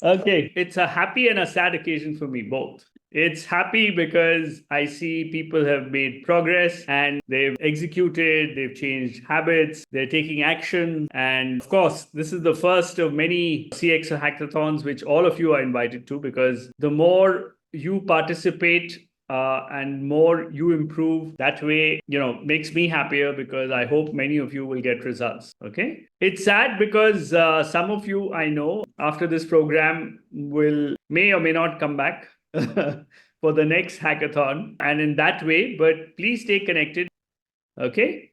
Okay, it's a happy and a sad occasion for me, both. It's happy because I see people have made progress and they've executed, they've changed habits, they're taking action. And of course, this is the first of many CXO hackathons, which all of you are invited to, because the more you participate, and more you improve, that way makes me happier, because I hope many of you will get results. Okay, it's sad because some of you I know after this program will may or may not come back for the next hackathon, and in that way, but please stay connected. Okay.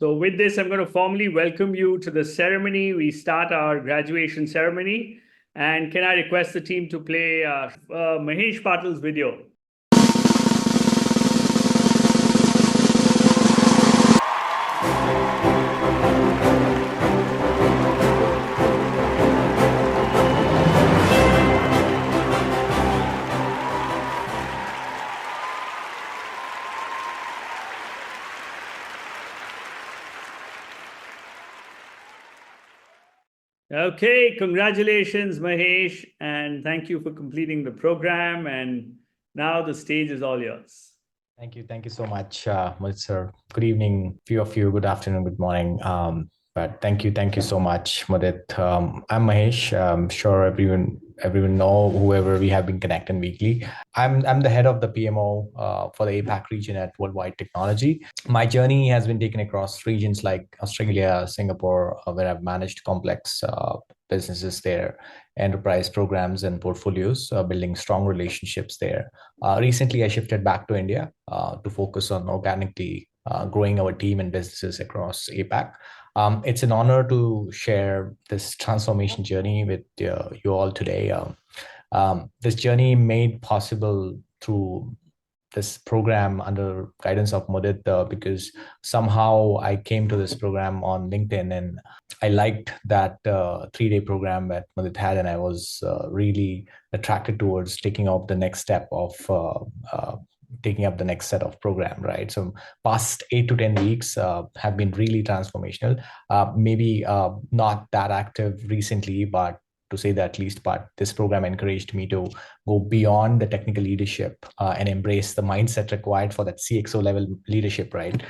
So with this, I'm going to formally welcome you to the ceremony. We start our graduation ceremony. And can I request the team to play Mahesh Patil's video? Okay, congratulations, Mahesh, and thank you for completing the program. And now the stage is all yours. Thank you. Thank you so much, Mudit sir. Good evening, few of you. Good afternoon, good morning. But thank you so much, Mudit. I'm Mahesh. I'm sure everyone know whoever we have been connecting weekly. I'm the head of the PMO for the APAC region at Worldwide Technology. My journey has been taken across regions like Australia, Singapore, where I've managed complex businesses there, enterprise programs and portfolios, building strong relationships there. Recently, I shifted back to India to focus on organically growing our team and businesses across APAC. It's an honor to share this transformation journey with you all today. This journey made possible through this program under guidance of Mudit, because somehow I came to this program on LinkedIn and I liked that 3-day program that Mudit had, and I was really attracted towards taking up the next step of taking up the next set of program, right? So past 8 to 10 weeks have been really transformational. Maybe not that active recently, but to say the least, but this program encouraged me to go beyond the technical leadership and embrace the mindset required for that CXO level leadership, right?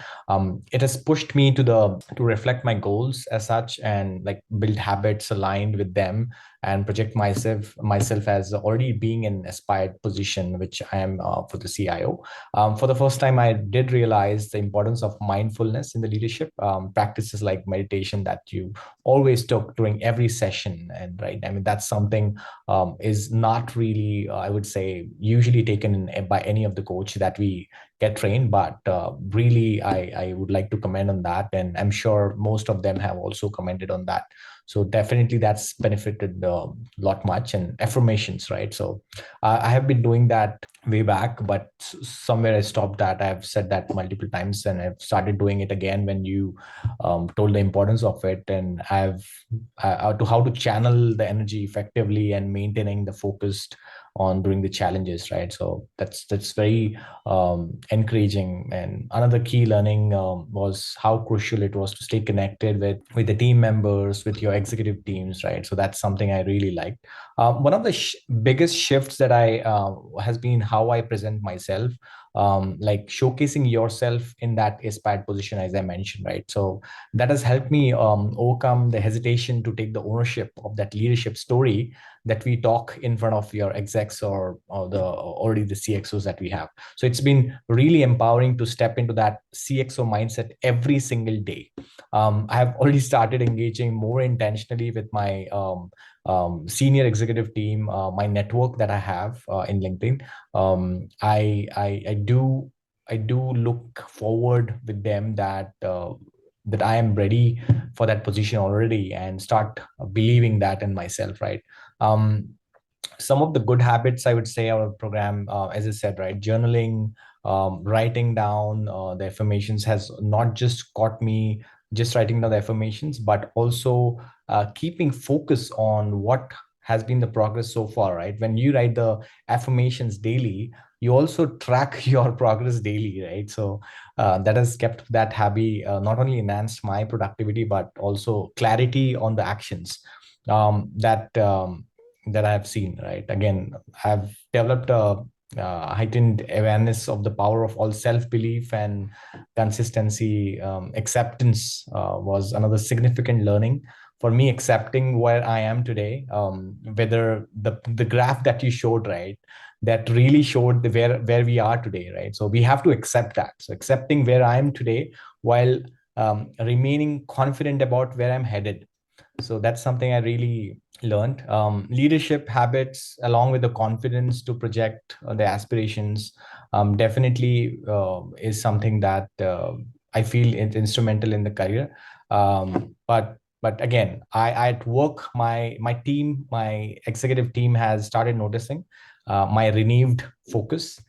It has pushed me to reflect my goals as such, and like build habits aligned with them, and project myself as already being in aspired position, which I am for the CIO. For the first time, I did realize the importance of mindfulness in the leadership, practices like meditation that you always took during every session. And right, I mean, that's something is not really, I would say, usually taken in, by any of the coach that we get trained, but really, I would like to comment on that. And I'm sure most of them have also commented on that. So definitely that's benefited a lot much. And affirmations, right? So I have been doing that way back, but somewhere I stopped that. I've said that multiple times, and I've started doing it again when you told the importance of it. And I've to how to channel the energy effectively and maintaining the focused on during the challenges, right? So that's very encouraging. And another key learning was how crucial it was to stay connected with the team members, with your executive teams, right? So that's something I really liked. One of the biggest shifts that I has been how I present myself, like showcasing yourself in that aspired position, as I mentioned, right? So that has helped me overcome the hesitation to take the ownership of that leadership story that we talk in front of your execs or the already the CXOs that we have. So it's been really empowering to step into that CXO mindset every single day. I have already started engaging more intentionally with my senior executive team, my network that I have in LinkedIn. I do look forward with them that that I am ready for that position already, and start believing that in myself, right? Um, some of the good habits I would say our program, as I said, right, journaling, writing down the affirmations has not just got me just writing down the affirmations, but also keeping focus on what has been the progress so far, right? When you write the affirmations daily, you also track your progress daily, right? So that has kept that habit, not only enhanced my productivity, but also clarity on the actions that I have seen, right? Again, I've developed a heightened awareness of the power of all self-belief and consistency. Acceptance was another significant learning for me, accepting where I am today. Whether the graph that you showed, right, that really showed where we are today, right? So we have to accept that. So accepting where I am today while remaining confident about where I'm headed. So that's something I really learned. Leadership habits, along with the confidence to project the aspirations, definitely is something that I feel is instrumental in the career. But again, I at work, my team, my executive team has started noticing my renewed focus,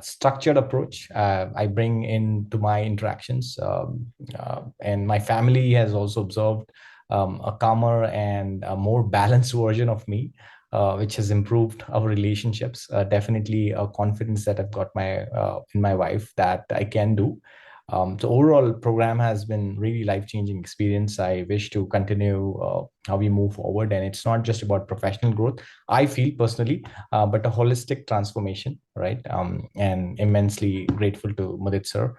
structured approach I bring into my interactions, and my family has also observed a calmer and a more balanced version of me, which has improved our relationships. Definitely a confidence that I've got my in my wife that I can do. So overall, program has been really life-changing experience. I wish to continue how we move forward, and it's not just about professional growth. I feel personally, but a holistic transformation, right? And immensely grateful to Mudit sir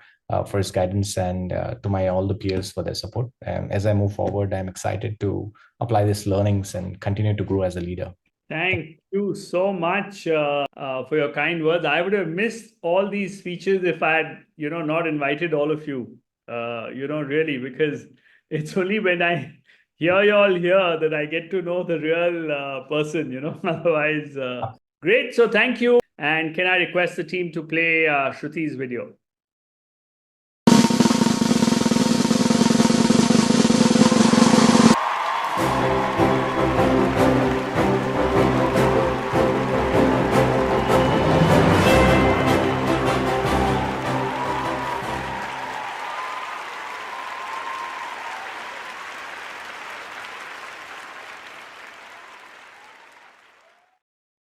for his guidance, and to my all the peers for their support. And as I move forward, I'm excited to apply these learnings and continue to grow as a leader. Thank you so much for your kind words. I would have missed all these speeches if I had, not invited all of you, really, because it's only when I hear you all here that I get to know the real person, otherwise, great. So thank you. And can I request the team to play Shruti's video?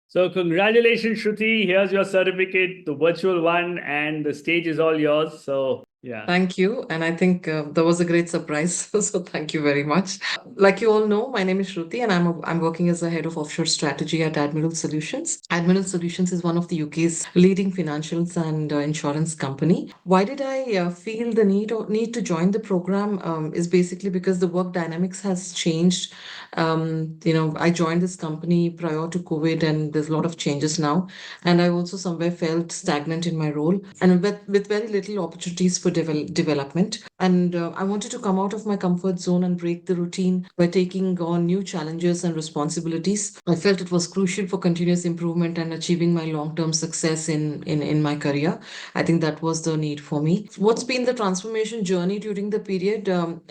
So congratulations, Shruti. Here's your certificate, the virtual one, and the stage is all yours. So yeah. Thank you. And I think that was a great surprise. So thank you very much. Like you all know, my name is Shruti, and I'm working as the head of offshore strategy at Admiral Solutions. Admiral Solutions is one of the UK's leading financials and insurance company. Why did I feel the need to join the program? Is basically because the work dynamics has changed. I joined this company prior to COVID, and there's a lot of changes now. And I also somewhere felt stagnant in my role, and with very little opportunities for development. And I wanted to come out of my comfort zone and break the routine by taking on new challenges and responsibilities. I felt it was crucial for continuous improvement and achieving my long-term success in my career. I think that was the need for me. What's been the transformation journey during the period?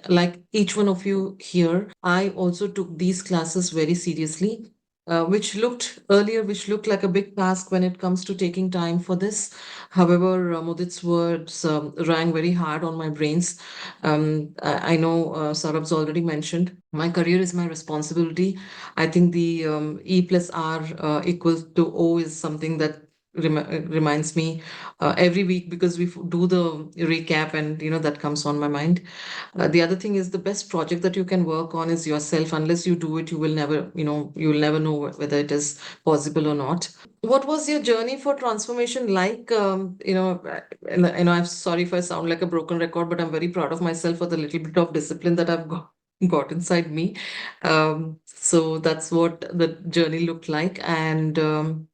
Like each one of you here, I also took these classes very seriously. Which looked like a big task when it comes to taking time for this. However, Mudit's words rang very hard on my brains. I know Saurabh's already mentioned, my career is my responsibility. I think the E plus R equals to O is something that reminds me every week, because we do the recap, and that comes on my mind. The other thing is, the best project that you can work on is yourself. Unless you do it, you will never, you will never know whether it is possible or not. What was your journey for transformation like? I'm sorry if I sound like a broken record, but I'm very proud of myself for the little bit of discipline that I've got inside me. So that's what the journey looked like. And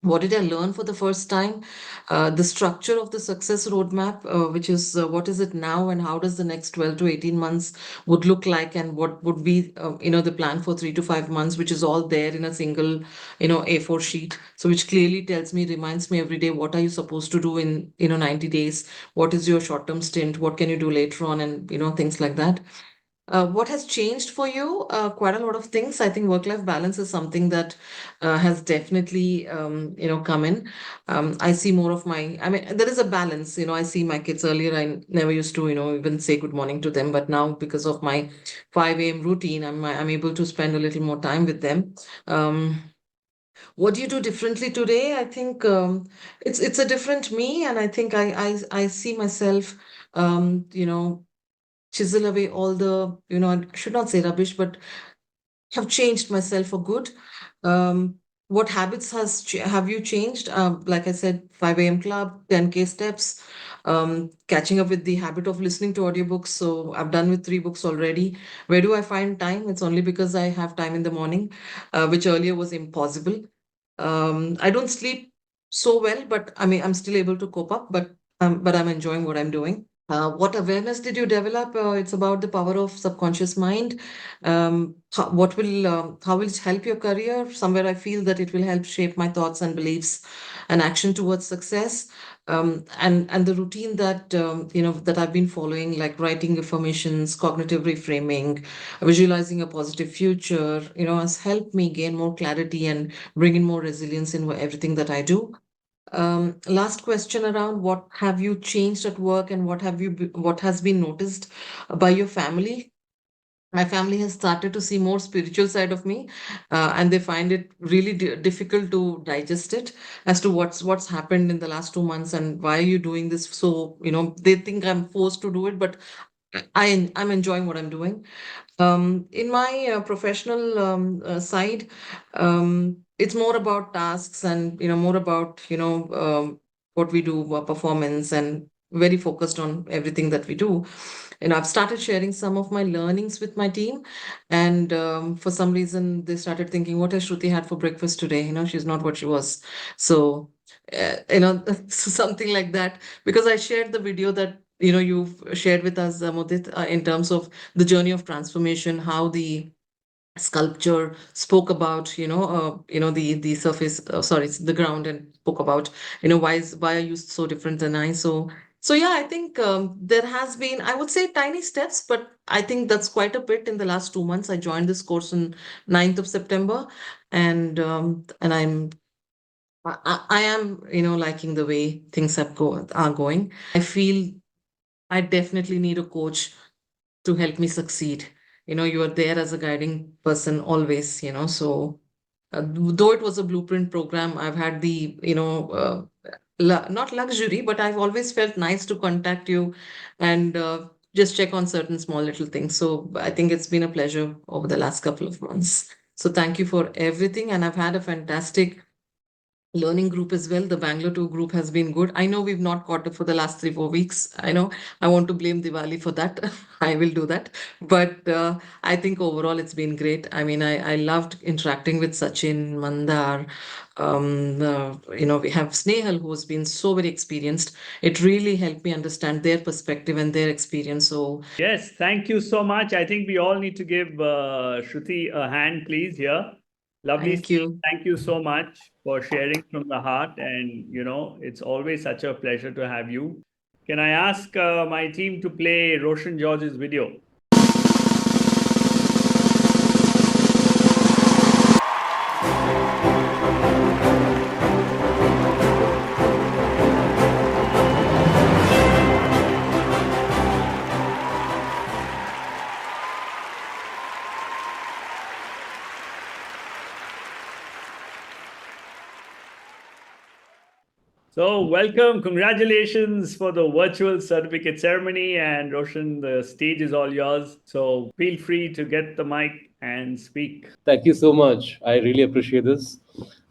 what did I learn for the first time? The structure of the success roadmap, which is what is it now, and how does the next 12 to 18 months would look like, and what would be, the plan for 3 to 5 months, which is all there in a single, A4 sheet. So which clearly tells me, reminds me every day, what are you supposed to do in, 90 days? What is your short-term stint? What can you do later on? And, things like that. What has changed for you? Quite a lot of things. I think work-life balance is something that has definitely, come in. I see more of I mean, there is a balance. I see my kids earlier. I never used to, even say good morning to them. But now, because of my 5 a.m. routine, I'm able to spend a little more time with them. Um, what do you do differently today? I think it's a different me, and I think I see myself, chisel away all the, I should not say rubbish, but have changed myself for good. What habits have you changed? Like I said, 5 a.m. club, 10K steps, catching up with the habit of listening to audiobooks. So I've done with 3 books already. Where do I find time? It's only because I have time in the morning, which earlier was impossible. I don't sleep so well, but I mean, I'm still able to cope up, but I'm enjoying what I'm doing. What awareness did you develop? It's about the power of subconscious mind. How will it help your career? Somewhere I feel that it will help shape my thoughts and beliefs and action towards success. And the routine that that I've been following, like writing affirmations, cognitive reframing, visualizing a positive future, has helped me gain more clarity and bring in more resilience in everything that I do. Last question around what have you changed at work and what has been noticed by your family? My family has started to see more spiritual side of me, and they find it really difficult to digest it as to what's happened in the last 2 months and why are you doing this. So they think I'm forced to do it, but I'm enjoying what I'm doing. In my professional side, it's more about tasks and more about what we do, performance, and very focused on everything that we do. I've started sharing some of my learnings with my team, and for some reason they started thinking, "What has Shruti had for breakfast today?" She's not what she was. So, so something like that. Because I shared the video that you've shared with us, Mudit, in terms of the journey of transformation, how the sculpture spoke about the surface, sorry, it's the ground, and spoke about why are you so different than I. So yeah, I think there has been, I would say, tiny steps, but I think that's quite a bit in the last 2 months. I joined this course on 9th of September, and I am liking the way things are going. I feel I definitely need a coach to help me succeed. You are there as a guiding person always, so though it was a blueprint program, I've had the, not luxury, but I've always felt nice to contact you and just check on certain small little things. So I think it's been a pleasure over the last couple of months. So thank you for everything. And I've had a fantastic learning group as well. The Bangalore 2 group has been good. I know we've not caught up for the last 3 4 weeks. I know I want to blame Diwali for that. I will do that. But I think overall it's been great. I mean, I loved interacting with Sachin, Mandar. We have Snehal, who's been so very experienced. It really helped me understand their perspective and their experience. So Yes, thank you so much. I think we all need to give Shruti a hand, please, here. Lovely thank speech. you. Thank you so much for sharing from the heart. And, it's always such a pleasure to have you. Can I ask my team to play Roshan George's video? So, welcome, congratulations for the virtual certificate ceremony. And Roshan, the stage is all yours. So, feel free to get the mic and speak. Thank you so much. I really appreciate this.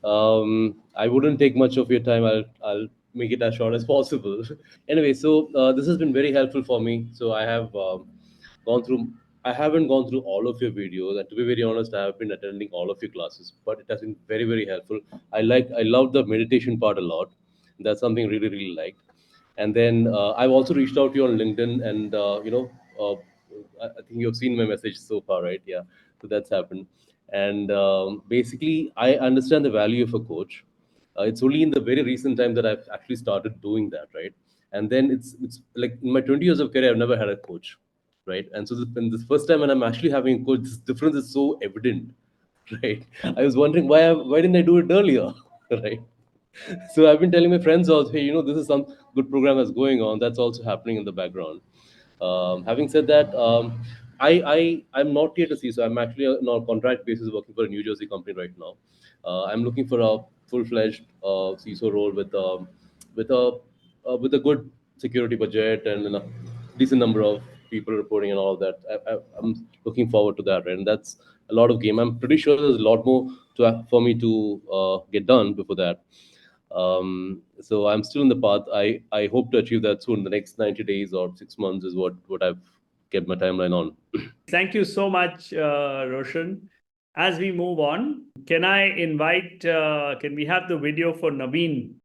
I wouldn't take much of your time. I'll make it as short as possible. Anyway, so this has been very helpful for me. So I have gone through. I haven't gone through all of your videos, and to be very honest, I have been attending all of your classes. But it has been very very helpful. I love the meditation part a lot. That's something really really liked. And then I've also reached out to you on LinkedIn, and I think you've seen my message so far, right? Yeah, so that's happened. And basically, I understand the value of a coach. It's only in the very recent time that I've actually started doing that, right? And then it's like in my 20 years of career, I've never had a coach. right? And so this first time when I'm actually having a coach, this difference is so evident, right? I was wondering why didn't I do it earlier, right? So I've been telling my friends also, hey, this is some good program that's going on. That's also happening in the background. Having said that, I'm not yet a CISO. I'm actually on a contract basis working for a New Jersey company right now. I'm looking for a full-fledged CISO role with a with a good security budget and a decent number of people reporting and all of that. I'm looking forward to that, right? And that's a lot of game. I'm pretty sure there's a lot more for me to get done before that. So I'm still in the path. I hope to achieve that soon. The next 90 days or 6 months is what I've kept my timeline on. Thank you so much, Roshan. As we move on, can we have the video for Naveen?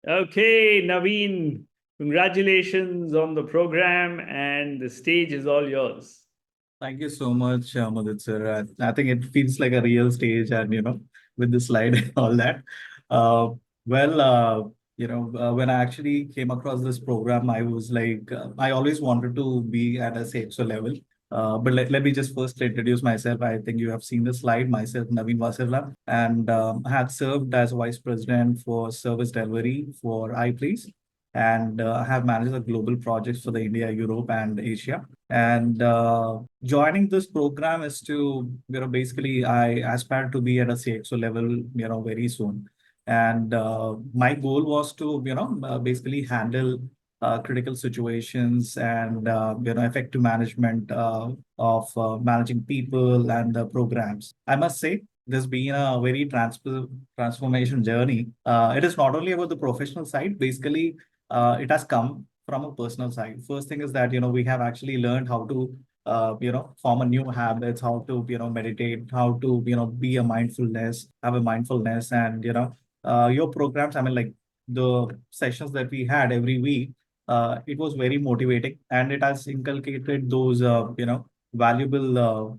Okay, Naveen, congratulations on the program, and the stage is all yours. Thank you so much, Mudit sir. I think it feels like a real stage, and with the slide and all that. Uh, well, when I actually came across this program, I was like, I always wanted to be at a CXO level. But let me just first introduce myself. I think you have seen the slide. Myself, Naveen Vasirla, and I had served as Vice President for Service Delivery for iPlease, and I have managed the global projects for the India, Europe, and Asia. And joining this program is to, basically I aspire to be at a CXO level, very soon. And my goal was to, basically handle critical situations and, effective management of managing people and the programs. I must say, this been a very transformation journey. It is not only about the professional side. Basically, it has come from a personal side. First thing is that we have actually learned how to form a new habits, how to meditate, how to be a mindfulness, have a mindfulness, and your programs. I mean, like the sessions that we had every week, it was very motivating, and it has inculcated those valuable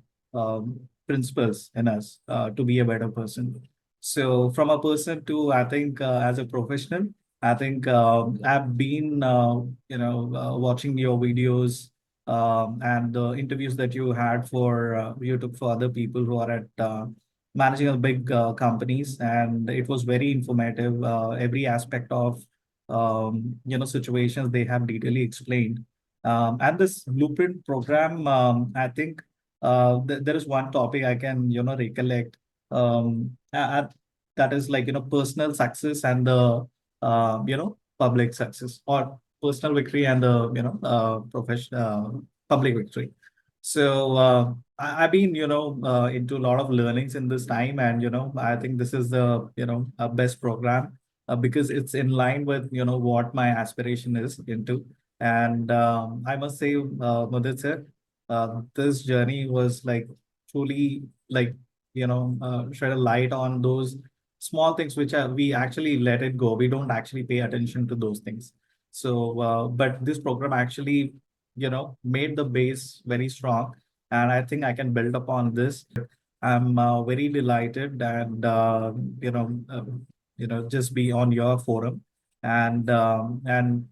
principles in us to be a better person. So from a person to, I think, as a professional, I think I've been, watching your videos and the interviews that you had for you took for other people who are at managing a big companies, and it was very informative. Every aspect of situations they have detailedly explained. And this blueprint program, I think there is one topic I can recollect. That is like personal success and the public success, or personal victory and the professional public victory. So I've been into a lot of learnings in this time, and I think this is the best program because it's in line with what my aspiration is into. And I must say, Mudit sir, this journey was like truly like shed a light on those small things which are we actually let it go. We don't actually pay attention to those things. So, but this program actually, made the base very strong, and I think I can build upon this. I'm very delighted and just be on your forum, and and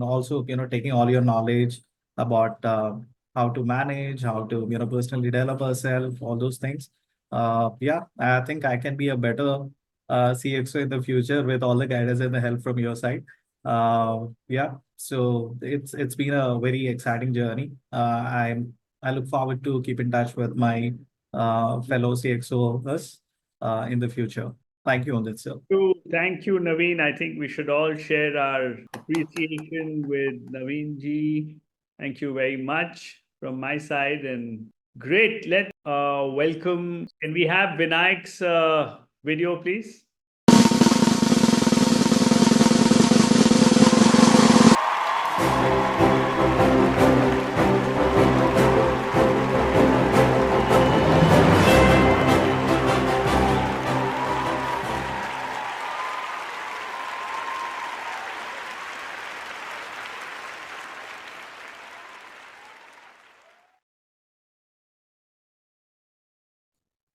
also taking all your knowledge about how to manage, how to personally develop ourselves, all those things. Yeah, I think I can be a better CXO in the future with all the guidance and the help from your side. Yeah, so it's been a very exciting journey. I look forward to keep in touch with my fellow CXOs in the future. Thank you, Mudit sir. Thank you, Naveen. I think we should all share our appreciation with Naveen ji. Thank you very much from my side. And great. Let's welcome. Can we have Vinayak's video, please?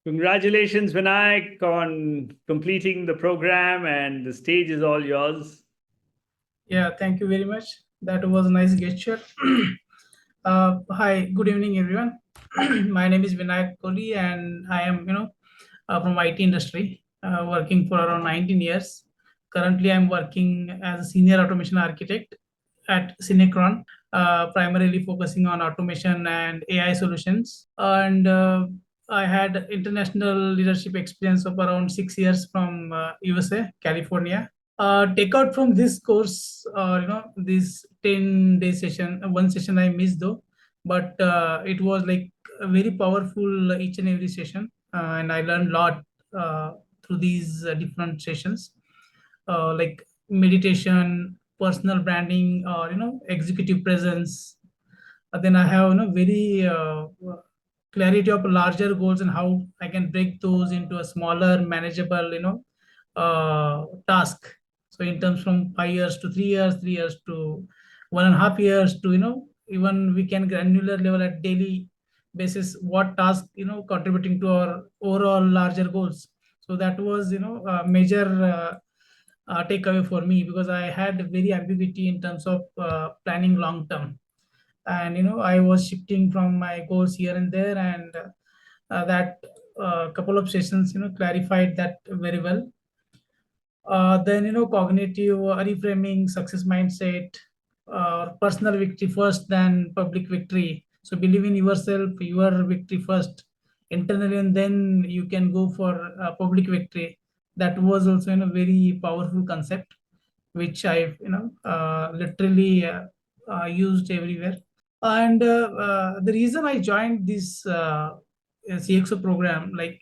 Congratulations, Vinayak, on completing the program, and the stage is all yours. Yeah, thank you very much. That was a nice gesture. Hi, good evening, everyone. My name is Vinayak Kohli, and I am, from IT industry, working for around 19 years. Currently, I'm working as a senior automation architect at Cinecron, primarily focusing on automation and AI solutions. And I had international leadership experience of around 6 years from USA, California. Take out from this course, this 10-day session, one session I missed though, but it was like very powerful each and every session, and I learned a lot through these different sessions, like meditation, personal branding, or executive presence. Then I have very clarity of larger goals and how I can break those into a smaller, manageable, task. So in terms from 5 years to 3 years, 3 years to 1.5 years to even we can granular level at daily basis what task contributing to our overall larger goals. So that was a major takeaway for me because I had very ambiguity in terms of planning long term, and I was shifting from my goals here and there, and that couple of sessions clarified that very well. Then cognitive reframing, success mindset, personal victory first than public victory. So believe in yourself, your victory first internally, and then you can go for public victory. That was also very powerful concept, which I literally used everywhere. And the reason I joined this CXO program, like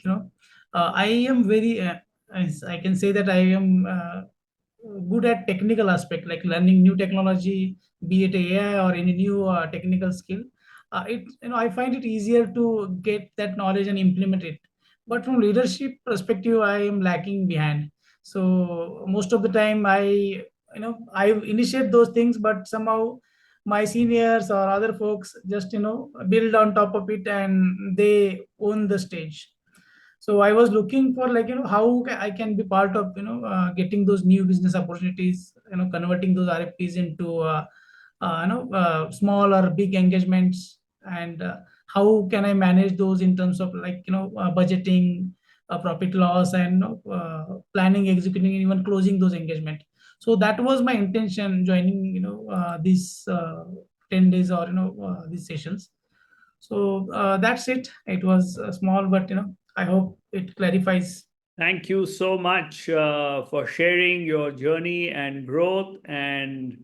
I am very I can say that I am good at technical aspect, like learning new technology, be it AI or any new technical skill. It I find it easier to get that knowledge and implement it. But from leadership perspective, I am lacking behind. So most of the time, I initiate those things, but somehow my seniors or other folks just build on top of it and they own the stage. So I was looking for, like how I can be part of getting those new business opportunities, converting those RFPs into small or big engagements, and how can I manage those in terms of, like budgeting, profit loss, and planning, executing, and even closing those engagement. So that was my intention joining these 10 days or these sessions. So that's it. It was small, but I hope it clarifies. Thank you so much for sharing your journey and growth, and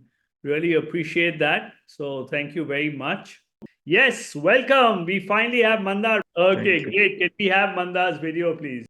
really appreciate that. So thank you very much. Yes, welcome. We finally have Mandar. Okay, great. Can we have Mandar's video, please?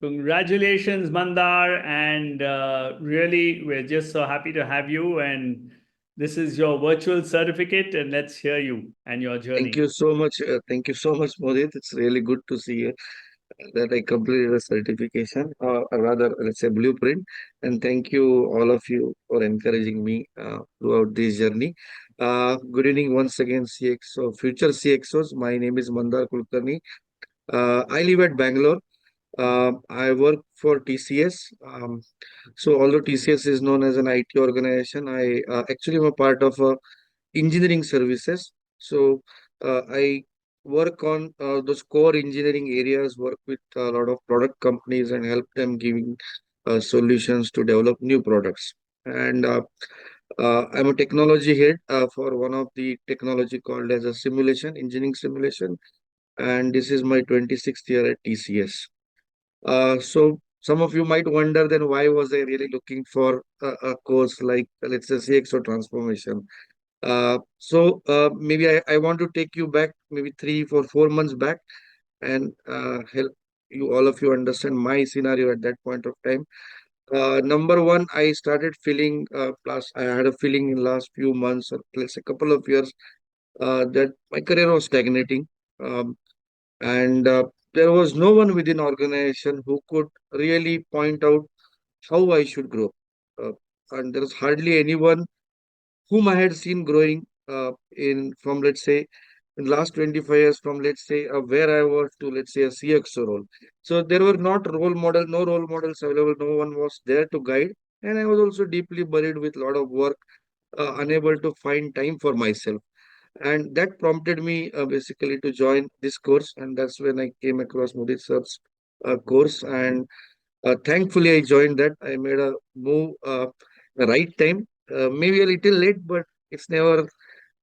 Congratulations, Mandar, and really, we're just so happy to have you. And this is your virtual certificate, and let's hear you and your journey. Thank you so much. Thank you so much, Mudit. It's really good to see that I completed a certification, or rather, let's say blueprint. And thank you, all of you, for encouraging me throughout this journey. Good evening once again, CXO, future CXOs. My name is Mandar Kulkarni. I live at Bangalore. I work for TCS. So although TCS is known as an IT organization, I actually am a part of engineering services. So I work on those core engineering areas, work with a lot of product companies and help them giving solutions to develop new products. And I'm a technology head for one of the technology called as a simulation, engineering simulation. And this is my 26th year at TCS. So some of you might wonder then why was I really looking for a course like, let's say, CXO transformation. So maybe I want to take you back maybe 3 or 4 months back and help you, all of you, understand my scenario at that point of time. Number one, I started feeling, plus I had a feeling in last few months or let's say a couple of years that my career was stagnating. Um, and there was no one within organization who could really point out how I should grow. Uh, and there was hardly anyone whom I had seen growing in from let's say in last 25 years from let's say where I was to let's say a CXO role. So there were not no role models available. No one was there to guide, and I was also deeply buried with a lot of work, unable to find time for myself. And that prompted me basically to join this course, and that's when I came across Mudit sir's course. And thankfully, I joined that. I made a move the right time, maybe a little late, but it's never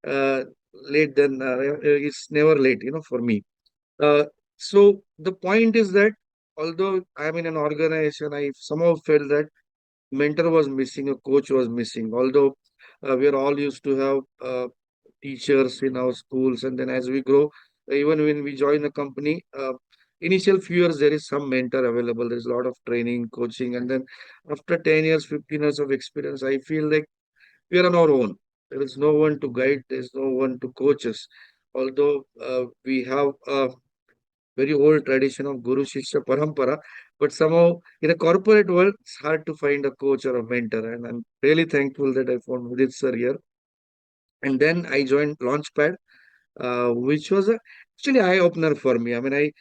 uh, late. Then it's never late, for me. Uh, so the point is that although I'm in an organization, I somehow felt that mentor was missing, a coach was missing. Although we are all used to have teachers in our schools, and then as we grow, even when we join a company, initial few years there is some mentor available. There's a lot of training, coaching, and then after 10 years, 15 years of experience, I feel like we are on our own. There is no one to guide. There's no one to coach us. Although we have a very old tradition of Guru Shishya Parampara, but somehow in a corporate world, it's hard to find a coach or a mentor. And I'm really thankful that I found Mudit sir here. And then I joined Launchpad, which was actually eye opener for me. I mean,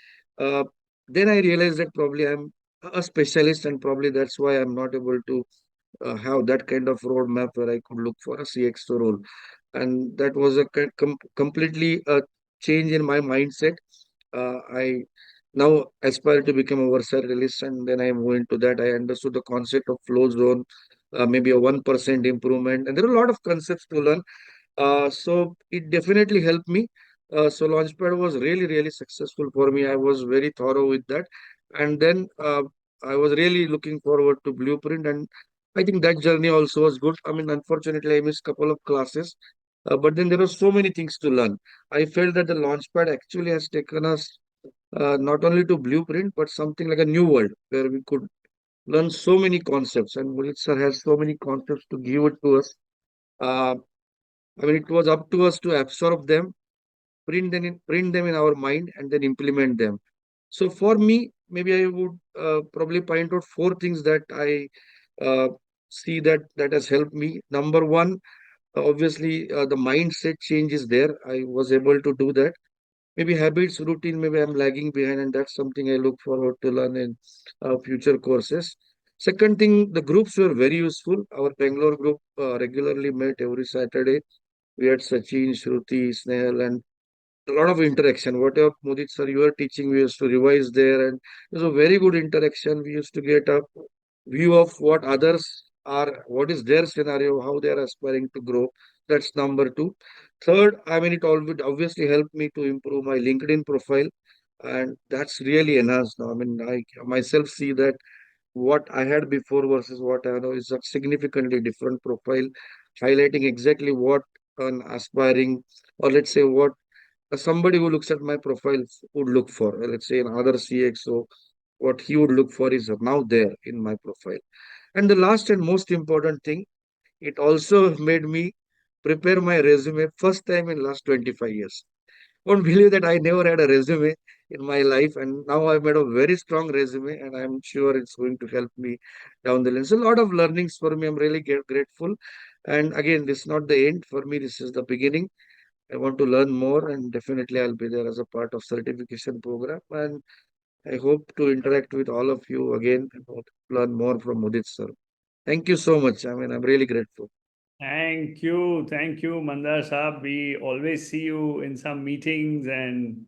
then I realized that probably I'm a specialist, and probably that's why I'm not able to have that kind of roadmap where I could look for a CXO role. And that was a completely change in my mindset. I now aspire to become a versatilist, and then I moved into that. I understood the concept of flow zone, maybe a 1% improvement, and there are a lot of concepts to learn. So it definitely helped me. So Launchpad was really, really successful for me. I was very thorough with that. And then I was really looking forward to Blueprint. And I think that journey also was good. I mean, unfortunately, I missed a couple of classes. But then there were so many things to learn. I felt that the Launchpad actually has taken us not only to Blueprint, but something like a new world where we could learn so many concepts. And Mudit sir has so many concepts to give it to us. Uh, I mean, it was up to us to absorb them, print them in our mind, and then implement them. So for me, maybe I would probably point out four things that I uh, see that has helped me. Number one, obviously, the mindset change is there. I was able to do that. Maybe habits, routine, maybe I'm lagging behind, and that's something I look forward to learn in future courses. Second thing, the groups were very useful. Our Bangalore group regularly met every Saturday. We had Sachin, Shruti, Snehal, and a lot of interaction. Whatever Mudit sir you were teaching, we used to revise there, and it was a very good interaction. We used to get a view of what others are, what is their scenario, how they are aspiring to grow. That's number two. Third, I mean, it all would obviously help me to improve my LinkedIn profile, and that's really enhanced now. I mean, I myself see that what I had before versus what I know is a significantly different profile, highlighting exactly what an aspiring, or let's say what somebody who looks at my profile would look for. Let's say another CXO, what he would look for is now there in my profile. And the last and most important thing, it also made me prepare my resume first time in last 25 years. Won't believe that I never had a resume in my life, and now I've made a very strong resume, and I'm sure it's going to help me down the line. So a lot of learnings for me. I'm really grateful. And again, this is not the end for me. This is the beginning. I want to learn more, and definitely I'll be there as a part of certification program. And I hope to interact with all of you again and learn more from Mudit sir. Thank you so much. I mean, I'm really grateful. Thank you, Mandar Saab. We always see you in some meetings and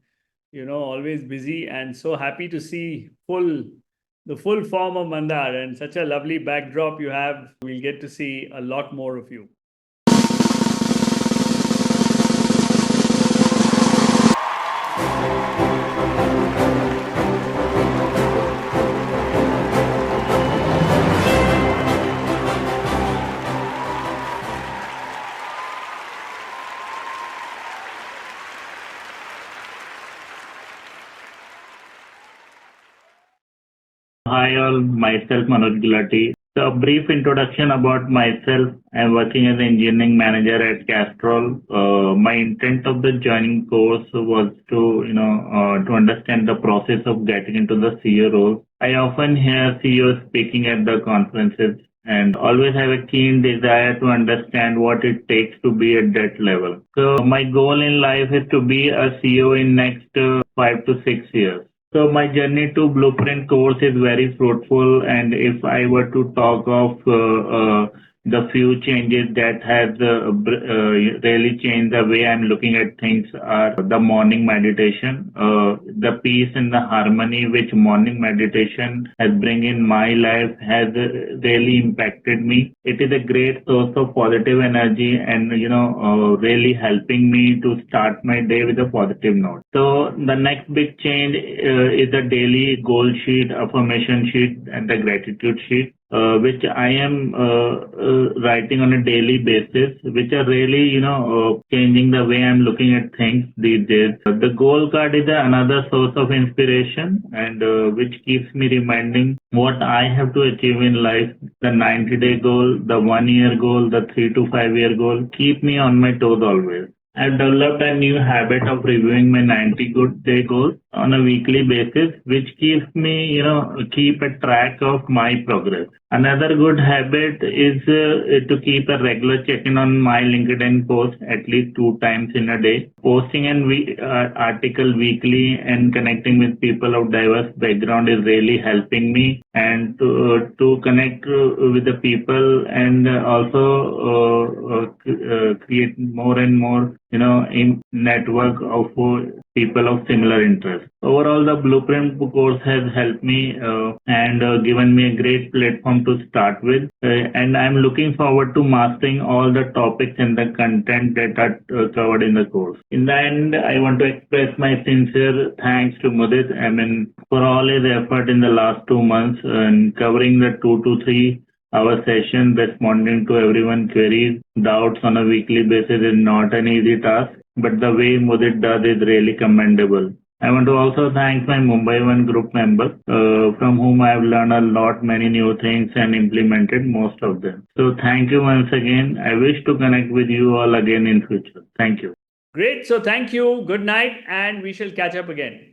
always busy and so happy to see the full form of Mandar and such a lovely backdrop you have. We'll get to see a lot more of you. Hi all, myself Manoj Gulati. So a brief introduction about myself. I'm working as an engineering manager at Castrol. My intent of the joining course was to understand the process of getting into the CEO role. I often hear CEOs speaking at the conferences and always have a keen desire to understand what it takes to be at that level. So my goal in life is to be a CEO in next 5 to 6 years. So my journey to Blueprint course is very fruitful, and if I were to talk of the few changes that has really changed the way I'm looking at things are the morning meditation, the peace and the harmony which morning meditation has bring in my life has really impacted me. It is a great source of positive energy and really helping me to start my day with a positive note. So the next big change is the daily goal sheet, affirmation sheet, and the gratitude sheet, which I am writing on a daily basis, which are really, changing the way I'm looking at things these days. The goal card is another source of inspiration and which keeps me reminding what I have to achieve in life. The 90-day goal, the 1-year goal, the 3 to 5 year goal keep me on my toes always. I've developed a new habit of reviewing my 90-day goals on a weekly basis, which keeps me, keep a track of my progress. Another good habit is to keep a regular check-in on my LinkedIn post at least 2 times in a day. Posting an article weekly and connecting with people of diverse background is really helping me and to connect with the people and also create more and more in network of people of similar interests. Overall, the Blueprint course has helped me and given me a great platform to start with. And I'm looking forward to mastering all the topics and the content that are covered in the course. In the end, I want to express my sincere thanks to Mudit, for all his effort in the last 2 months and covering the 2 to 3 hour session, responding to everyone's queries, doubts on a weekly basis is not an easy task, but the way Mudit does is really commendable. I want to also thank my Mumbai One group members, from whom I have learned a lot, many new things and implemented most of them. So thank you once again. I wish to connect with you all again in future. Thank you. Great. So thank you. Good night, and we shall catch up again.